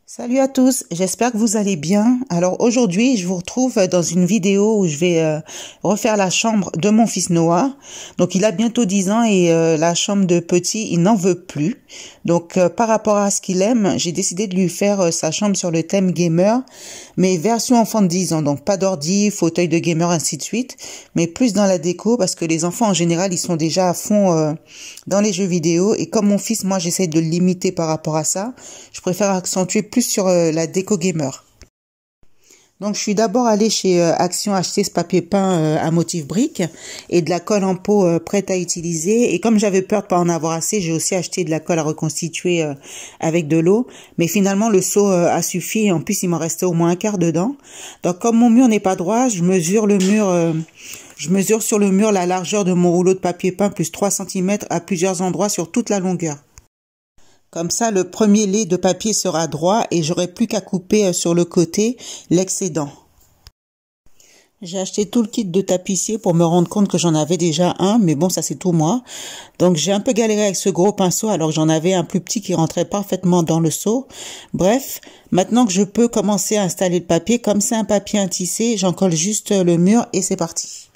Salut à tous, j'espère que vous allez bien. Alors aujourd'hui, je vous retrouve dans une vidéo où je vais refaire la chambre de mon fils Noah. Donc il a bientôt 10 ans et la chambre de petit, il n'en veut plus. Donc par rapport à ce qu'il aime, j'ai décidé de lui faire sa chambre sur le thème gamer, mais version enfant de 10 ans. Donc pas d'ordi, fauteuil de gamer, ainsi de suite, mais plus dans la déco parce que les enfants en général, ils sont déjà à fond dans les jeux vidéo. Et comme mon fils, moi j'essaie de le limiter par rapport à ça, je préfère accentuer plus sur la déco gamer. Donc je suis d'abord allée chez Action acheter ce papier peint à motif brique et de la colle en pot prête à utiliser. Et comme j'avais peur de pas en avoir assez, j'ai aussi acheté de la colle à reconstituer avec de l'eau. Mais finalement le seau a suffi et en plus il m'en restait au moins un quart dedans. Donc comme mon mur n'est pas droit, je mesure sur le mur la largeur de mon rouleau de papier peint plus 3 cm à plusieurs endroits sur toute la longueur. Comme ça, le premier lait de papier sera droit et j'aurai plus qu'à couper sur le côté l'excédent. J'ai acheté tout le kit de tapissier pour me rendre compte que j'en avais déjà un, mais bon, ça c'est tout moi. Donc j'ai un peu galéré avec ce gros pinceau alors que j'en avais un plus petit qui rentrait parfaitement dans le seau. Bref, maintenant que je peux commencer à installer le papier, comme c'est un papier à tisser, j'en colle juste le mur et c'est parti.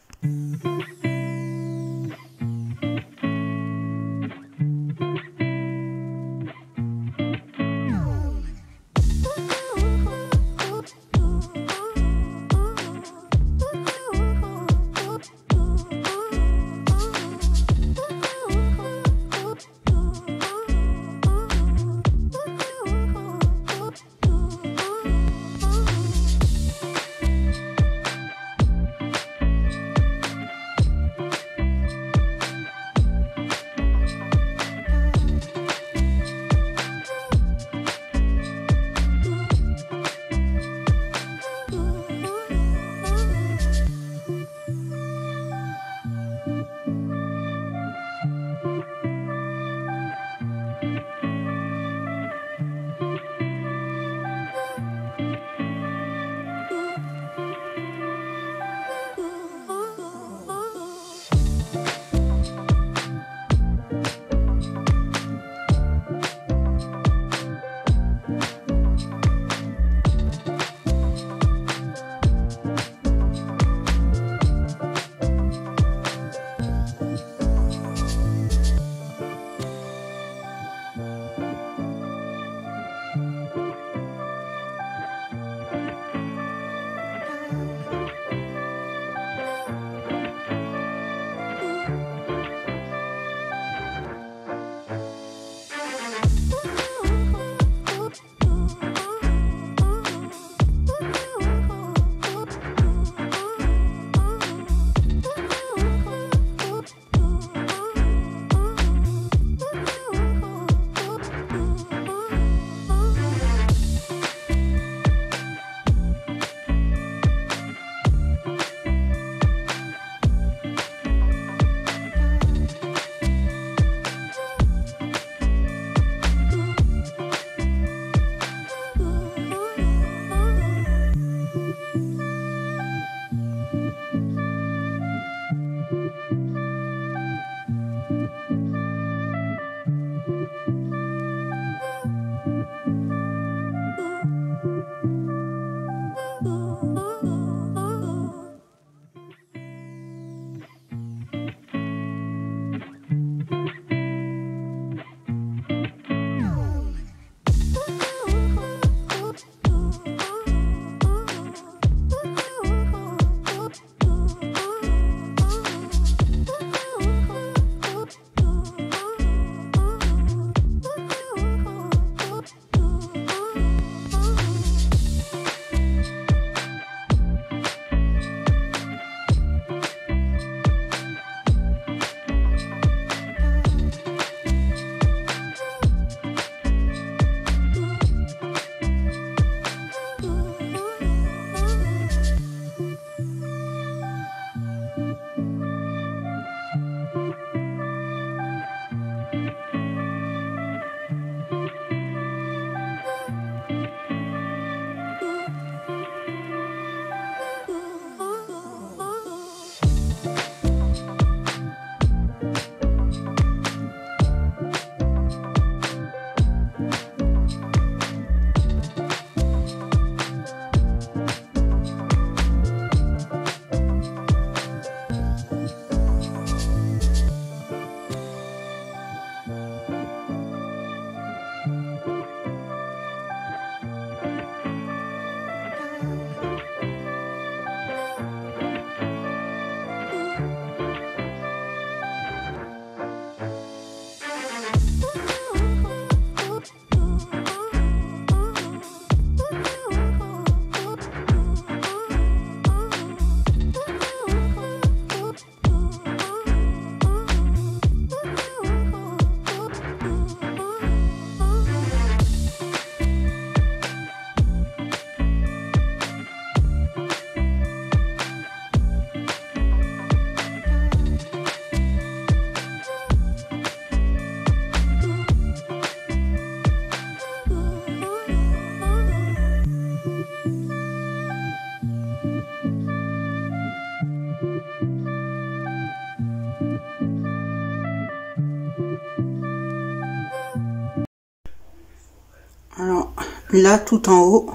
Alors là, tout en haut,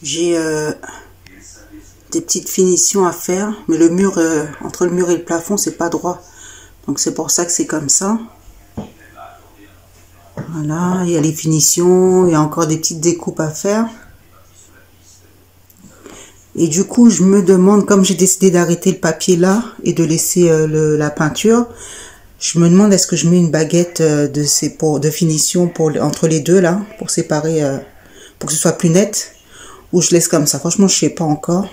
j'ai des petites finitions à faire, mais le mur, entre le mur et le plafond, c'est pas droit. Donc c'est pour ça que c'est comme ça. Voilà, il y a les finitions, il y a encore des petites découpes à faire. Et du coup, je me demande, comme j'ai décidé d'arrêter le papier là et de laisser la peinture, je me demande est-ce que je mets une baguette de finition entre les deux là, pour séparer, pour que ce soit plus net, ou je laisse comme ça. Franchement, je sais pas encore.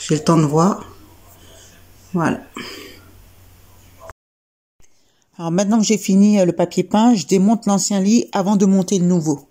J'ai le temps de voir. Voilà. Alors maintenant que j'ai fini le papier peint, je démonte l'ancien lit avant de monter le nouveau.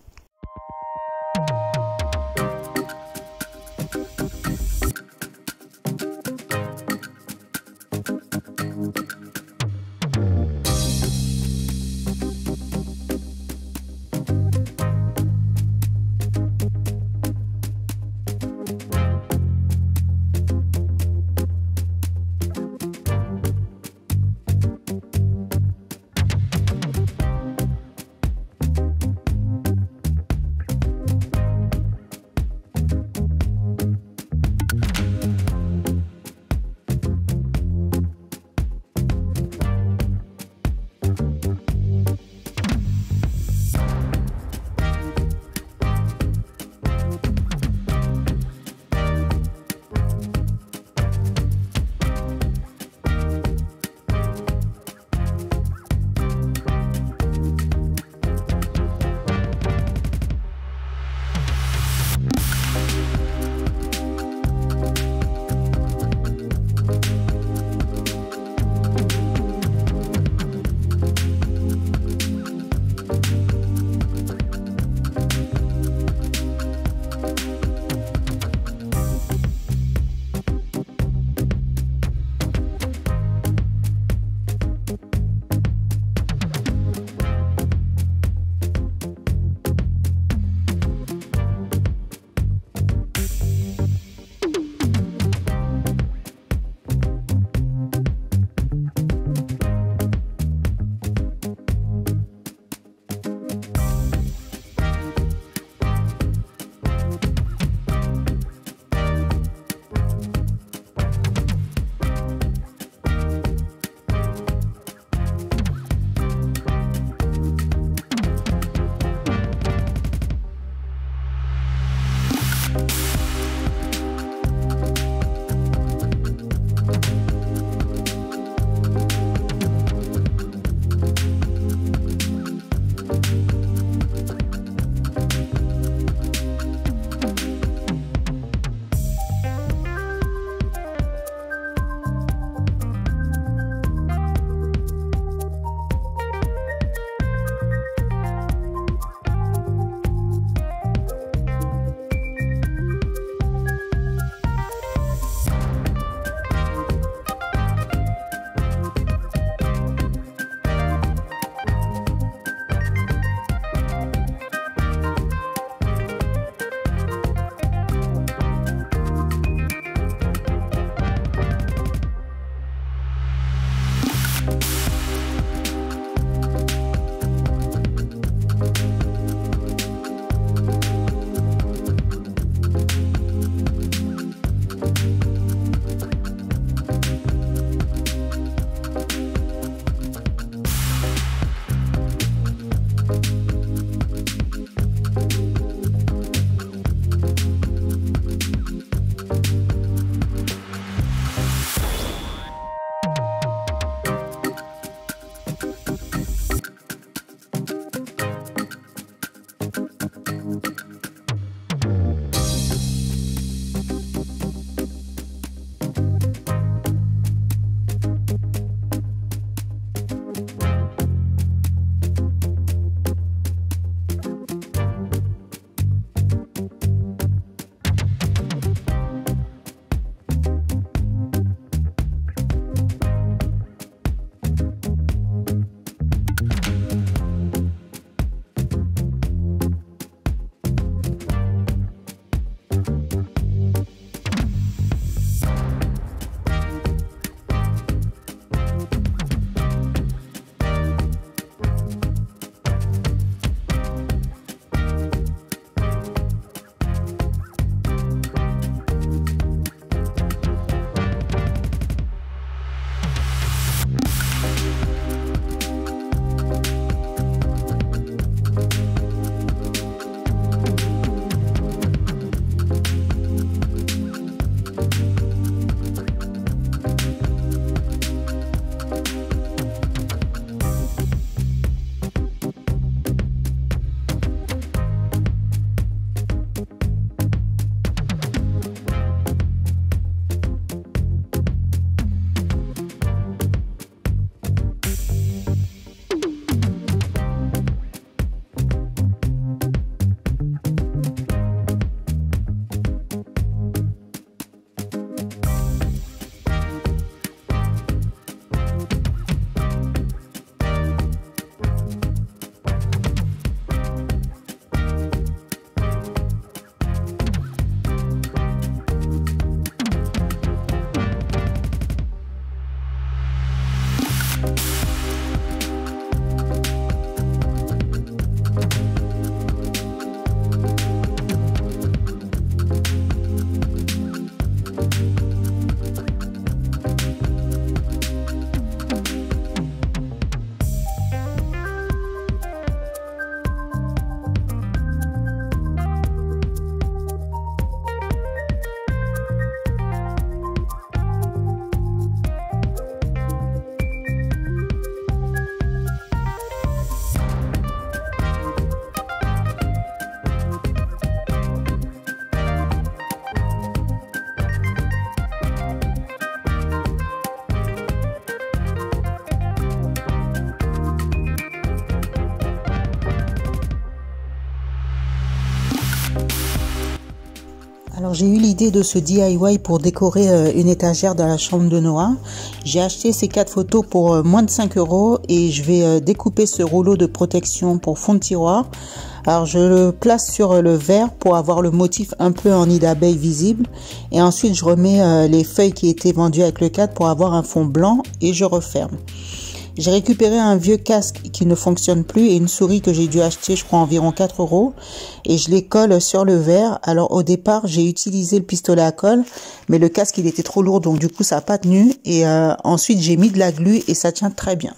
Alors j'ai eu l'idée de ce DIY pour décorer une étagère dans la chambre de Noah. J'ai acheté ces 4 photos pour moins de 5 € et je vais découper ce rouleau de protection pour fond de tiroir. Alors je le place sur le verre pour avoir le motif un peu en nid d'abeille visible. Et ensuite je remets les feuilles qui étaient vendues avec le cadre pour avoir un fond blanc et je referme. J'ai récupéré un vieux casque qui ne fonctionne plus et une souris que j'ai dû acheter, je crois, environ 4 € et je les colle sur le verre. Alors au départ, j'ai utilisé le pistolet à colle, mais le casque il était trop lourd, donc du coup ça n'a pas tenu. Et ensuite j'ai mis de la glu et ça tient très bien.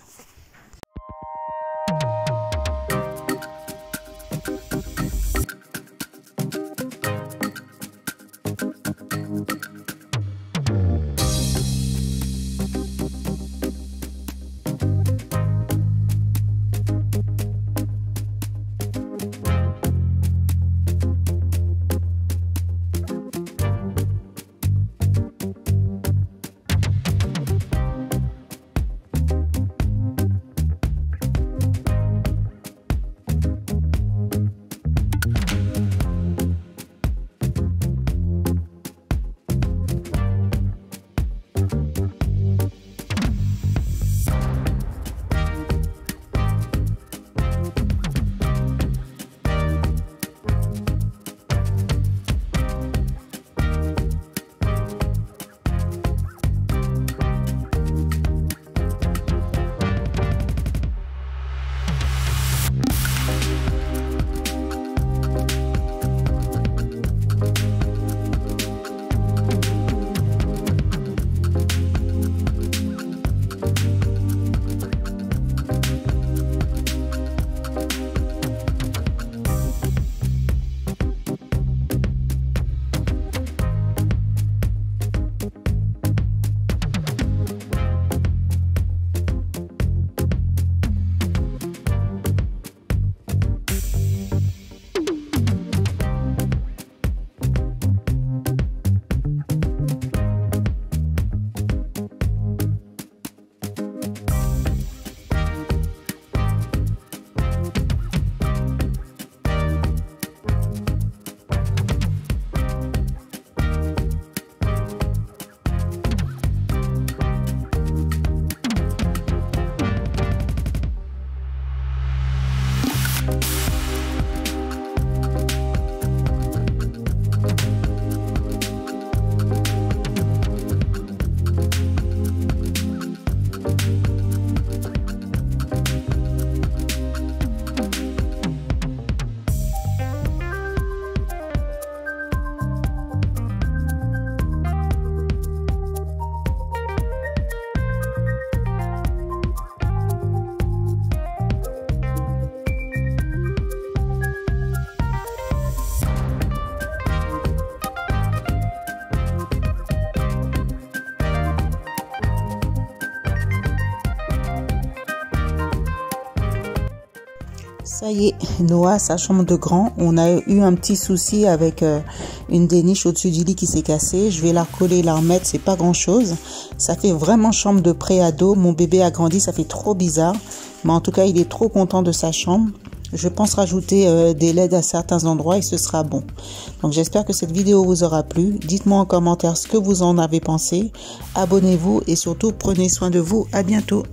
Ça y est, Noah, sa chambre de grand. On a eu un petit souci avec une des niches au-dessus du lit qui s'est cassée. Je vais la recoller, la remettre, c'est pas grand chose. Ça fait vraiment chambre de pré-ado. Mon bébé a grandi, ça fait trop bizarre. Mais en tout cas, il est trop content de sa chambre. Je pense rajouter des LED à certains endroits et ce sera bon. Donc j'espère que cette vidéo vous aura plu. Dites-moi en commentaire ce que vous en avez pensé. Abonnez-vous et surtout prenez soin de vous. À bientôt.